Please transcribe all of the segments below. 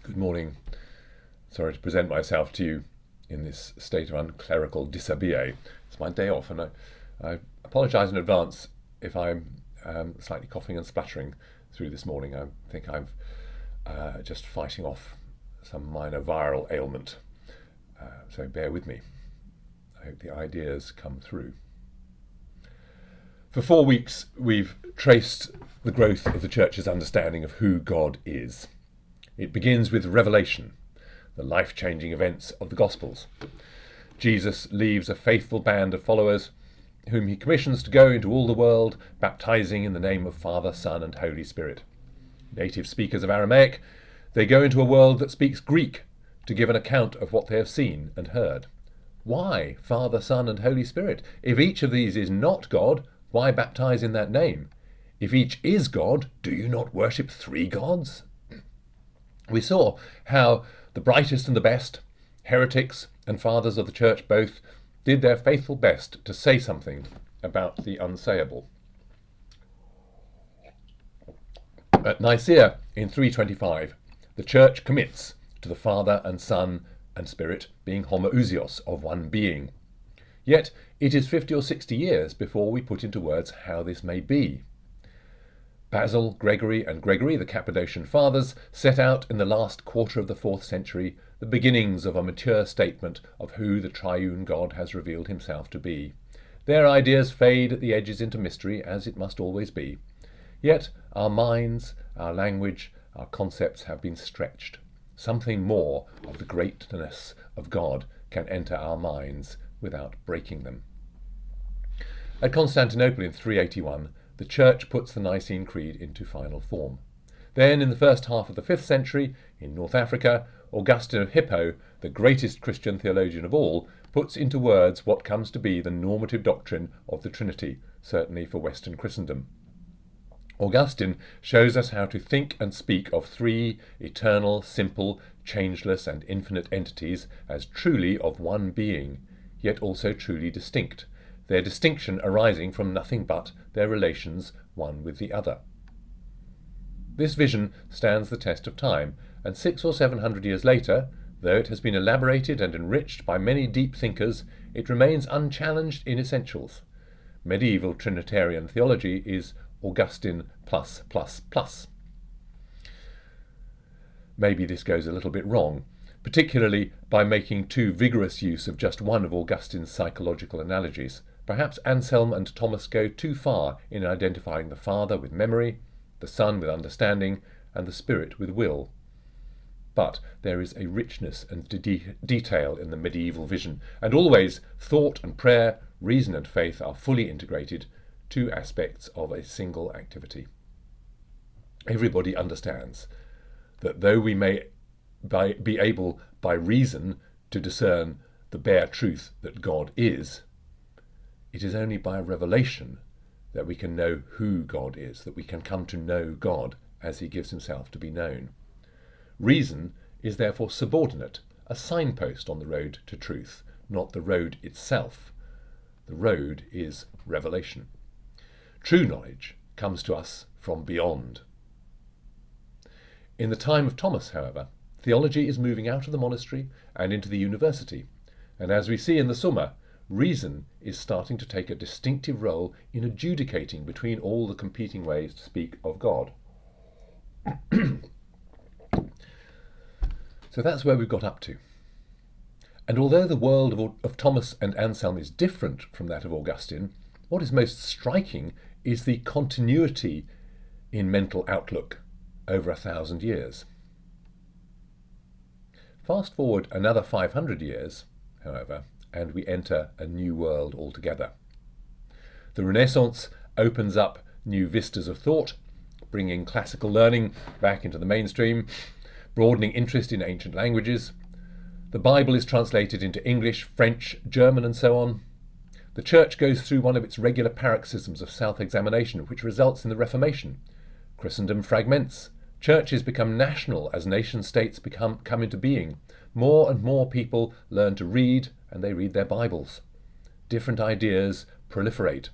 Good morning. Sorry to present myself to you in this state of unclerical dishabille. It's my day off, and I apologise in advance if I'm slightly coughing and spluttering through this morning. I think I'm just fighting off some minor viral ailment, so bear with me. I hope the ideas come through. For 4 weeks, we've traced the growth of the Church's understanding of who God is. It begins with revelation, the life-changing events of the Gospels. Jesus leaves a faithful band of followers whom he commissions to go into all the world, baptizing in the name of Father, Son, and Holy Spirit. Native speakers of Aramaic, they go into a world that speaks Greek to give an account of what they have seen and heard. Why Father, Son, and Holy Spirit? If each of these is not God, why baptize in that name? If each is God, do you not worship three gods? We saw how the brightest and the best, heretics and fathers of the Church both, did their faithful best to say something about the unsayable. At Nicaea in 325, the Church commits to the Father and Son and Spirit being homoousios, of one being. Yet it is 50 or 60 years before we put into words how this may be. Basil, Gregory, and Gregory, the Cappadocian Fathers, set out in the last quarter of the 4th century the beginnings of a mature statement of who the triune God has revealed himself to be. Their ideas fade at the edges into mystery, as it must always be. Yet our minds, our language, our concepts have been stretched. Something more of the greatness of God can enter our minds without breaking them. At Constantinople in 381, the Church puts the Nicene Creed into final form. Then, in the first half of the 5th century, in North Africa, Augustine of Hippo, the greatest Christian theologian of all, puts into words what comes to be the normative doctrine of the Trinity, certainly for Western Christendom. Augustine shows us how to think and speak of three eternal, simple, changeless, and infinite entities as truly of one being, yet also truly distinct, their distinction arising from nothing but their relations one with the other. This vision stands the test of time, and 600 or 700 years later, though it has been elaborated and enriched by many deep thinkers, it remains unchallenged in essentials. Medieval Trinitarian theology is Augustine plus plus plus. Maybe this goes a little bit wrong, particularly by making too vigorous use of just one of Augustine's psychological analogies. Perhaps Anselm and Thomas go too far in identifying the Father with memory, the Son with understanding, and the Spirit with will. But there is a richness and detail in the medieval vision, and always thought and prayer, reason and faith are fully integrated, two aspects of a single activity. Everybody understands that though we may be able by reason to discern the bare truth that God is, it is only by revelation that we can know who God is, that we can come to know God as he gives himself to be known. Reason is therefore subordinate, a signpost on the road to truth, not the road itself. The road is revelation. True knowledge comes to us from beyond. In the time of Thomas, however, theology is moving out of the monastery and into the university, and as we see in the Summa, reason is starting to take a distinctive role in adjudicating between all the competing ways to speak of God. So that's where we've got up to. And although the world of Thomas and Anselm is different from that of Augustine, what is most striking is the continuity in mental outlook over 1,000 years. Fast forward another 500 years, however, and we enter a new world altogether. The Renaissance opens up new vistas of thought, bringing classical learning back into the mainstream, broadening interest in ancient languages. The Bible is translated into English, French, German, and so on. The Church goes through one of its regular paroxysms of self-examination, which results in the Reformation. Christendom fragments. Churches become national as nation-states come into being. More and more people learn to read, and they read their Bibles. Different ideas proliferate.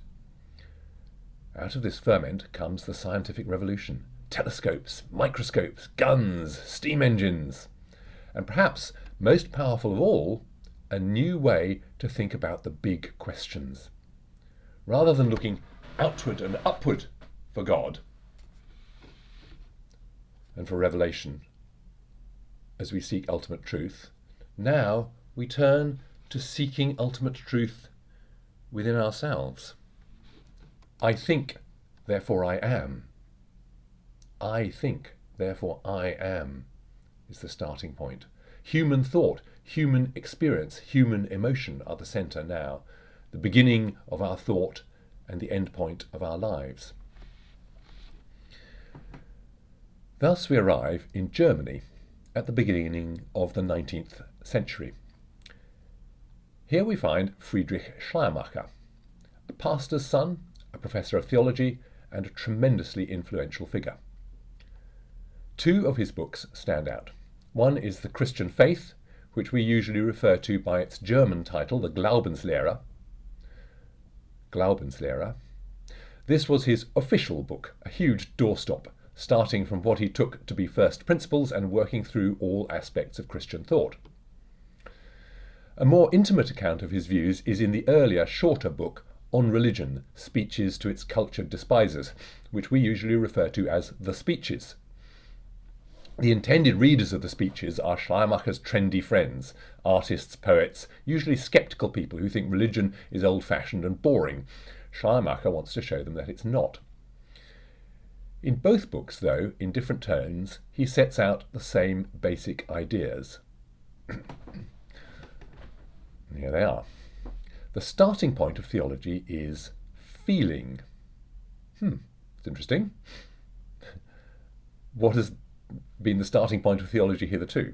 Out of this ferment comes the scientific revolution, telescopes, microscopes, guns, steam engines, and perhaps most powerful of all, a new way to think about the big questions. Rather than looking outward and upward for God and for revelation as we seek ultimate truth, now we turn to seeking ultimate truth within ourselves. I think, therefore I am. I think, therefore I am, is the starting point. Human thought, human experience, human emotion are the centre now, the beginning of our thought and the end point of our lives. Thus we arrive in Germany at the beginning of the 19th century. Here we find Friedrich Schleiermacher, a pastor's son, a professor of theology, and a tremendously influential figure. Two of his books stand out. One is The Christian Faith, which we usually refer to by its German title, the Glaubenslehre. This was his official book, a huge doorstop, starting from what he took to be first principles and working through all aspects of Christian thought. A more intimate account of his views is in the earlier, shorter book, On Religion, Speeches to its Cultured Despisers, which we usually refer to as The Speeches. The intended readers of the speeches are Schleiermacher's trendy friends, artists, poets, usually sceptical people who think religion is old-fashioned and boring. Schleiermacher wants to show them that it's not. In both books, though, in different tones, he sets out the same basic ideas. Here they are. The starting point of theology is feeling. It's interesting. What has been the starting point of theology hitherto?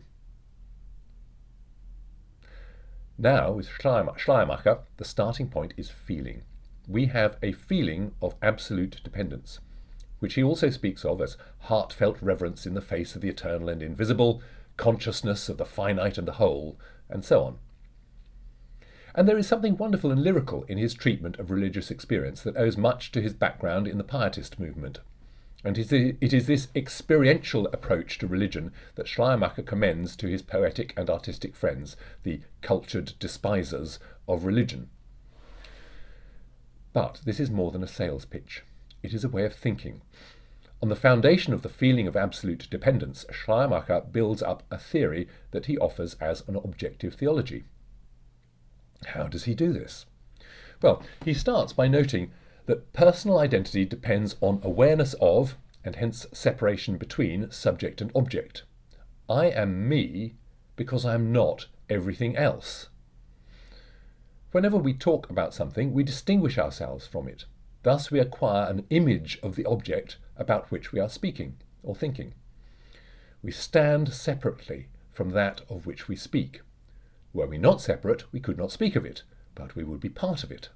Now, with Schleiermacher, the starting point is feeling. We have a feeling of absolute dependence, which he also speaks of as heartfelt reverence in the face of the eternal and invisible, consciousness of the finite and the whole, and so on. And there is something wonderful and lyrical in his treatment of religious experience that owes much to his background in the Pietist movement. And it is this experiential approach to religion that Schleiermacher commends to his poetic and artistic friends, the cultured despisers of religion. But this is more than a sales pitch. It is a way of thinking. On the foundation of the feeling of absolute dependence, Schleiermacher builds up a theory that he offers as an objective theology. How does he do this? Well, he starts by noting that personal identity depends on awareness of, and hence separation between, subject and object. I am me because I am not everything else. Whenever we talk about something, we distinguish ourselves from it. Thus we acquire an image of the object about which we are speaking or thinking. We stand separately from that of which we speak. Were we not separate, we could not speak of it, but we would be part of it.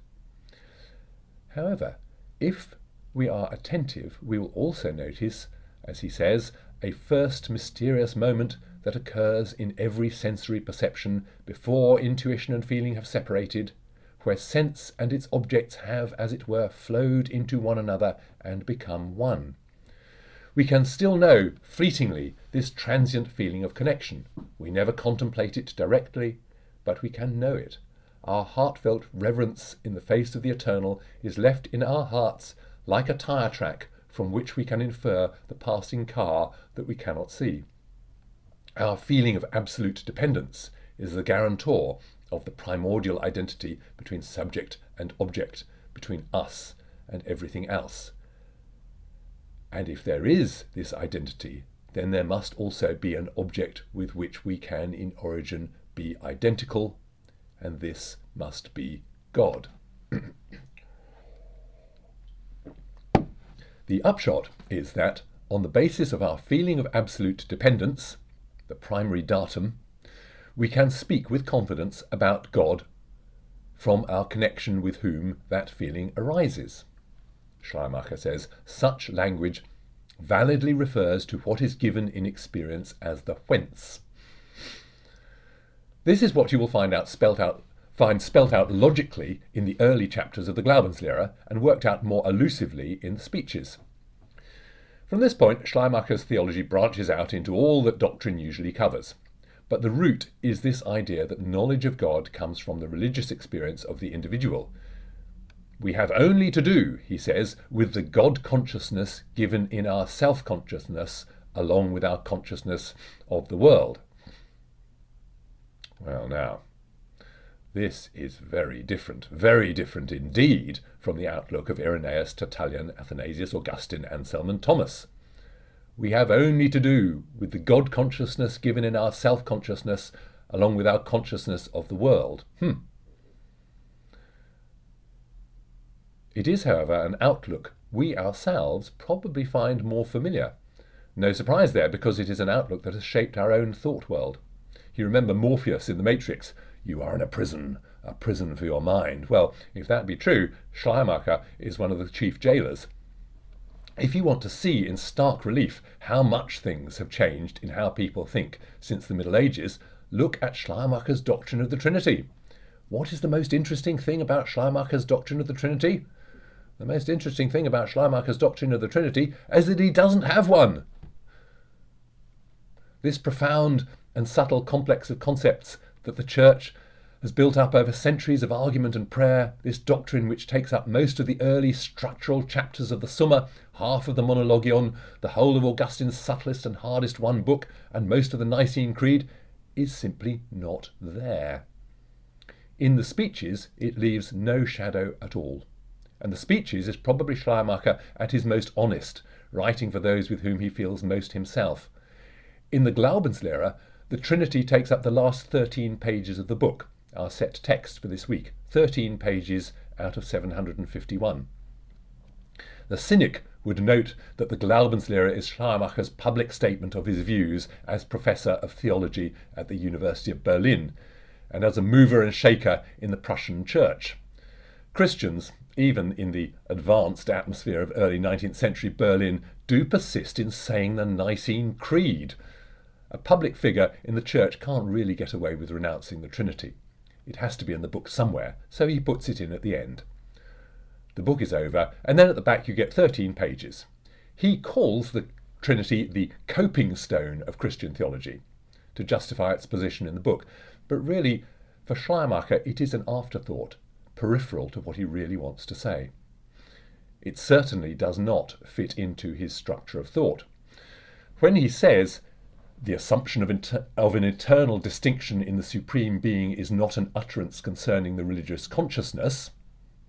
However, if we are attentive, we will also notice, as he says, a first mysterious moment that occurs in every sensory perception before intuition and feeling have separated, where sense and its objects have, as it were, flowed into one another and become one. We can still know, fleetingly, this transient feeling of connection. We never contemplate it directly, but we can know it. Our heartfelt reverence in the face of the eternal is left in our hearts like a tire track from which we can infer the passing car that we cannot see. Our feeling of absolute dependence is the guarantor of the primordial identity between subject and object, between us and everything else. And if there is this identity, then there must also be an object with which we can in origin be identical, and this must be God. The upshot is that, on the basis of our feeling of absolute dependence, the primary datum, we can speak with confidence about God from our connection with whom that feeling arises. Schleiermacher says, such language validly refers to what is given in experience as the whence. This is what you will find spelt out logically in the early chapters of the Glaubenslehre and worked out more elusively in the speeches. From this point, Schleiermacher's theology branches out into all that doctrine usually covers. But the root is this idea that knowledge of God comes from the religious experience of the individual. We have only to do, he says, with the God consciousness given in our self-consciousness, along with our consciousness of the world. Well, now, this is very different indeed from the outlook of Irenaeus, Tertullian, Athanasius, Augustine, Anselm, and Thomas. We have only to do with the God consciousness given in our self-consciousness, along with our consciousness of the world. It is, however, an outlook we ourselves probably find more familiar. No surprise there, because it is an outlook that has shaped our own thought world. You remember Morpheus in The Matrix. You are in a prison for your mind. Well, if that be true, Schleiermacher is one of the chief jailers. If you want to see in stark relief how much things have changed in how people think since the Middle Ages, look at Schleiermacher's doctrine of the Trinity. What is the most interesting thing about Schleiermacher's doctrine of the Trinity? The most interesting thing about Schleiermacher's doctrine of the Trinity is that he doesn't have one. This profound and subtle complex of concepts that the Church has built up over centuries of argument and prayer, this doctrine which takes up most of the early structural chapters of the Summa, half of the Monologion, the whole of Augustine's subtlest and hardest one book, and most of the Nicene Creed, is simply not there. In the speeches, it leaves no shadow at all. And the speeches is probably Schleiermacher at his most honest, writing for those with whom he feels most himself. In the Glaubenslehre, the Trinity takes up the last 13 pages of the book, our set text for this week, 13 pages out of 751. The cynic would note that the Glaubenslehre is Schleiermacher's public statement of his views as professor of theology at the University of Berlin, and as a mover and shaker in the Prussian church. Christians, even in the advanced atmosphere of early 19th century Berlin, do persist in saying the Nicene Creed. A public figure in the church can't really get away with renouncing the Trinity. It has to be in the book somewhere, so he puts it in at the end. The book is over, and then at the back you get 13 pages. He calls the Trinity the coping stone of Christian theology, to justify its position in the book. But really, for Schleiermacher, it is an afterthought, peripheral to what he really wants to say. It certainly does not fit into his structure of thought. When he says, the assumption of an eternal distinction in the Supreme Being is not an utterance concerning the religious consciousness,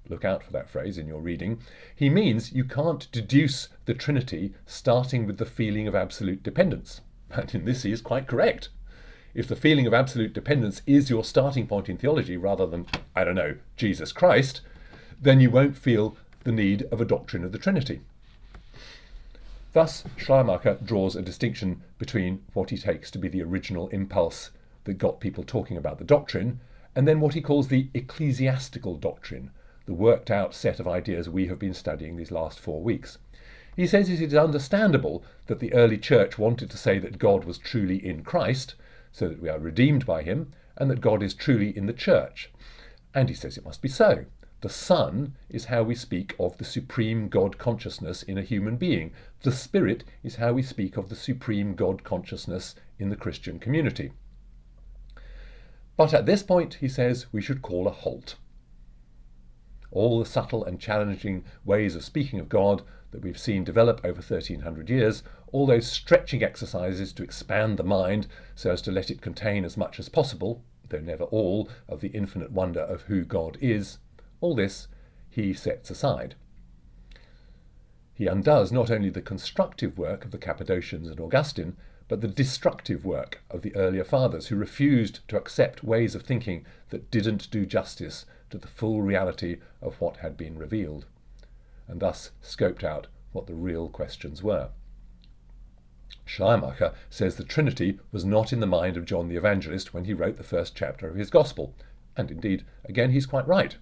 look out for that phrase in your reading, he means you can't deduce the Trinity starting with the feeling of absolute dependence. And in this he is quite correct. If the feeling of absolute dependence is your starting point in theology rather than, Jesus Christ, then you won't feel the need of a doctrine of the Trinity. Thus, Schleiermacher draws a distinction between what he takes to be the original impulse that got people talking about the doctrine, and then what he calls the ecclesiastical doctrine, the worked out set of ideas we have been studying these last 4 weeks. He says it is understandable that the early church wanted to say that God was truly in Christ, so that we are redeemed by him, and that God is truly in the church. And he says it must be so. The Son is how we speak of the supreme God consciousness in a human being. The Spirit is how we speak of the supreme God consciousness in the Christian community. But at this point, he says, we should call a halt. All the subtle and challenging ways of speaking of God that we've seen develop over 1300 years, all those stretching exercises to expand the mind so as to let it contain as much as possible, though never all, of the infinite wonder of who God is, all this he sets aside. He undoes not only the constructive work of the Cappadocians and Augustine, but the destructive work of the earlier fathers who refused to accept ways of thinking that didn't do justice to the full reality of what had been revealed, and thus scoped out what the real questions were. Schleiermacher says the Trinity was not in the mind of John the Evangelist when he wrote the first chapter of his Gospel, and indeed, again, he's quite right.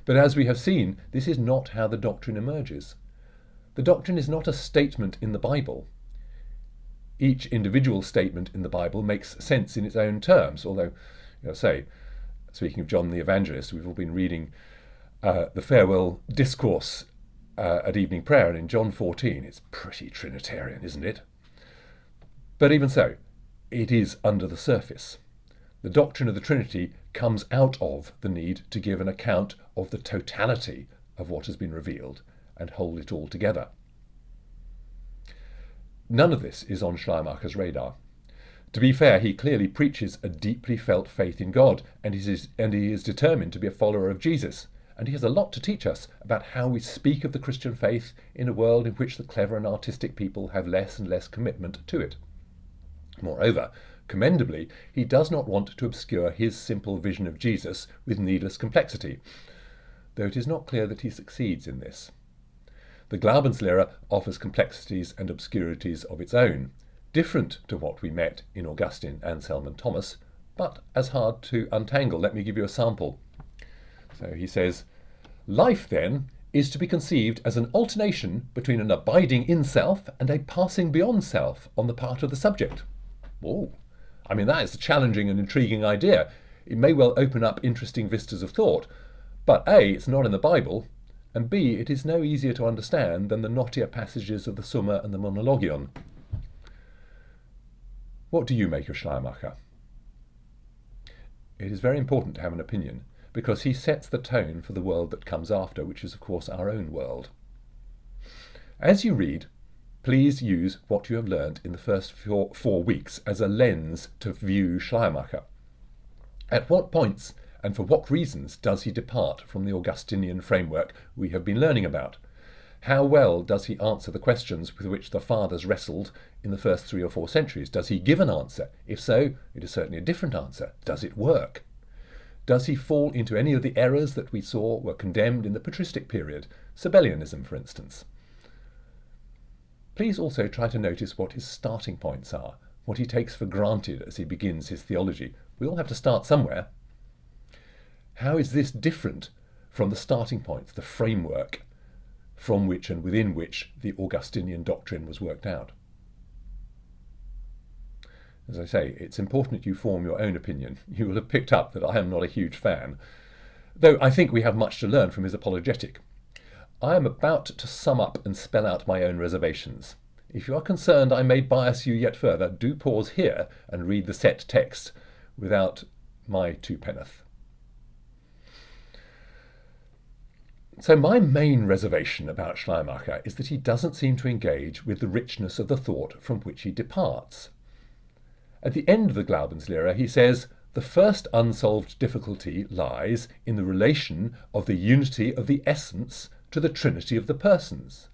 But as we have seen, this is not how the doctrine emerges. The doctrine is not a statement in the Bible. Each individual statement in the Bible makes sense in its own terms, although, speaking of John the Evangelist, we've all been reading the farewell discourse at evening prayer, and in John 14 it's pretty Trinitarian, isn't it? But even so, it is under the surface. The doctrine of the Trinity comes out of the need to give an account of the totality of what has been revealed and hold it all together. None of this is on Schleiermacher's radar. To be fair, he clearly preaches a deeply felt faith in God, and he is determined to be a follower of Jesus. And he has a lot to teach us about how we speak of the Christian faith in a world in which the clever and artistic people have less and less commitment to it. Moreover, commendably, he does not want to obscure his simple vision of Jesus with needless complexity, though it is not clear that he succeeds in this. The Glaubenslehre offers complexities and obscurities of its own, different to what we met in Augustine, Anselm and Thomas, but as hard to untangle. Let me give you a sample. So he says, life then is to be conceived as an alternation between an abiding in self and a passing beyond self on the part of the subject. Oh, I mean, that is a challenging and intriguing idea. It may well open up interesting vistas of thought, but A, it's not in the Bible, and B, it is no easier to understand than the knottier passages of the Summa and the Monologion. What do you make of Schleiermacher? It is very important to have an opinion, because he sets the tone for the world that comes after, which is of course our own world. As you read, please use what you have learned in the first four weeks as a lens to view Schleiermacher. At what points and for what reasons does he depart from the Augustinian framework we have been learning about? How well does he answer the questions with which the fathers wrestled in the first 3 or 4 centuries? Does he give an answer? If so, it is certainly a different answer. Does it work? Does he fall into any of the errors that we saw were condemned in the patristic period, Sabellianism, for instance? Please also try to notice what his starting points are, what he takes for granted as he begins his theology. We all have to start somewhere. How is this different from the starting points, the framework from which and within which the Augustinian doctrine was worked out? As I say, it's important that you form your own opinion. You will have picked up that I am not a huge fan, though I think we have much to learn from his apologetic. I am about to sum up and spell out my own reservations. If you are concerned I may bias you yet further, do pause here and read the set text without my twopenneth. So my main reservation about Schleiermacher is that he doesn't seem to engage with the richness of the thought from which he departs. At the end of the Glaubenslehre, he says, the first unsolved difficulty lies in the relation of the unity of the essence to the trinity of the persons.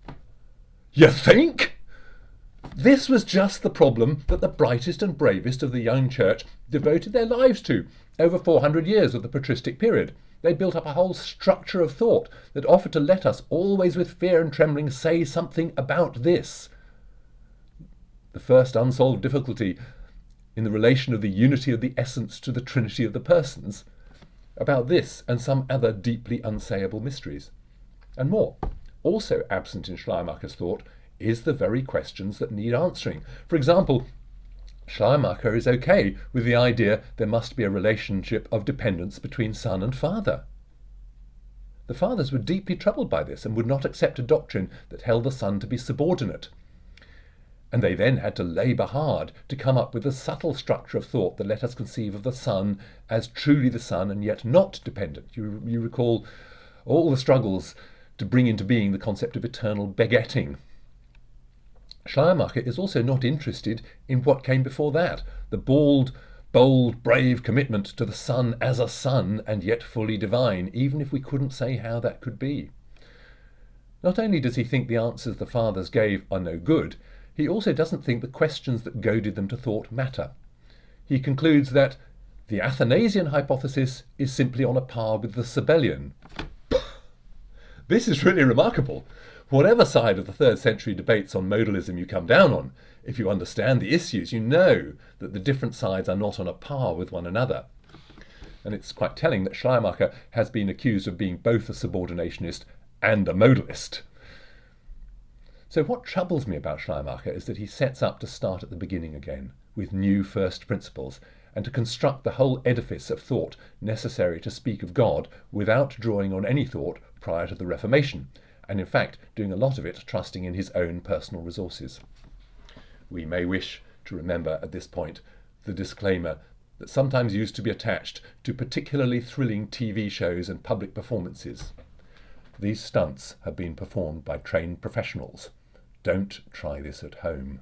You think? This was just the problem that the brightest and bravest of the young church devoted their lives to over 400 years of the patristic period. They built up a whole structure of thought that offered to let us always with fear and trembling say something about this. The first unsolved difficulty in the relation of the unity of the essence to the trinity of the persons, about this and some other deeply unsayable mysteries. And more, also absent in Schleiermacher's thought, is the very questions that need answering. For example, Schleiermacher is okay with the idea there must be a relationship of dependence between son and father. The fathers were deeply troubled by this and would not accept a doctrine that held the son to be subordinate. And they then had to labour hard to come up with a subtle structure of thought that let us conceive of the son as truly the son and yet not dependent. You recall all the struggles to bring into being the concept of eternal begetting. Schleiermacher is also not interested in what came before that, the bold, brave commitment to the Son as a son and yet fully divine, even if we couldn't say how that could be. Not only does he think the answers the fathers gave are no good, he also doesn't think the questions that goaded them to thought matter. He concludes that the Athanasian hypothesis is simply on a par with the Sabellian. This is really remarkable. Whatever side of the 3rd century debates on modalism you come down on, if you understand the issues, you know that the different sides are not on a par with one another. And it's quite telling that Schleiermacher has been accused of being both a subordinationist and a modalist. So what troubles me about Schleiermacher is that he sets up to start at the beginning again, with new first principles, and to construct the whole edifice of thought necessary to speak of God without drawing on any thought prior to the Reformation, and in fact doing a lot of it trusting in his own personal resources. We may wish to remember at this point the disclaimer that sometimes used to be attached to particularly thrilling TV shows and public performances. These stunts have been performed by trained professionals. Don't try this at home.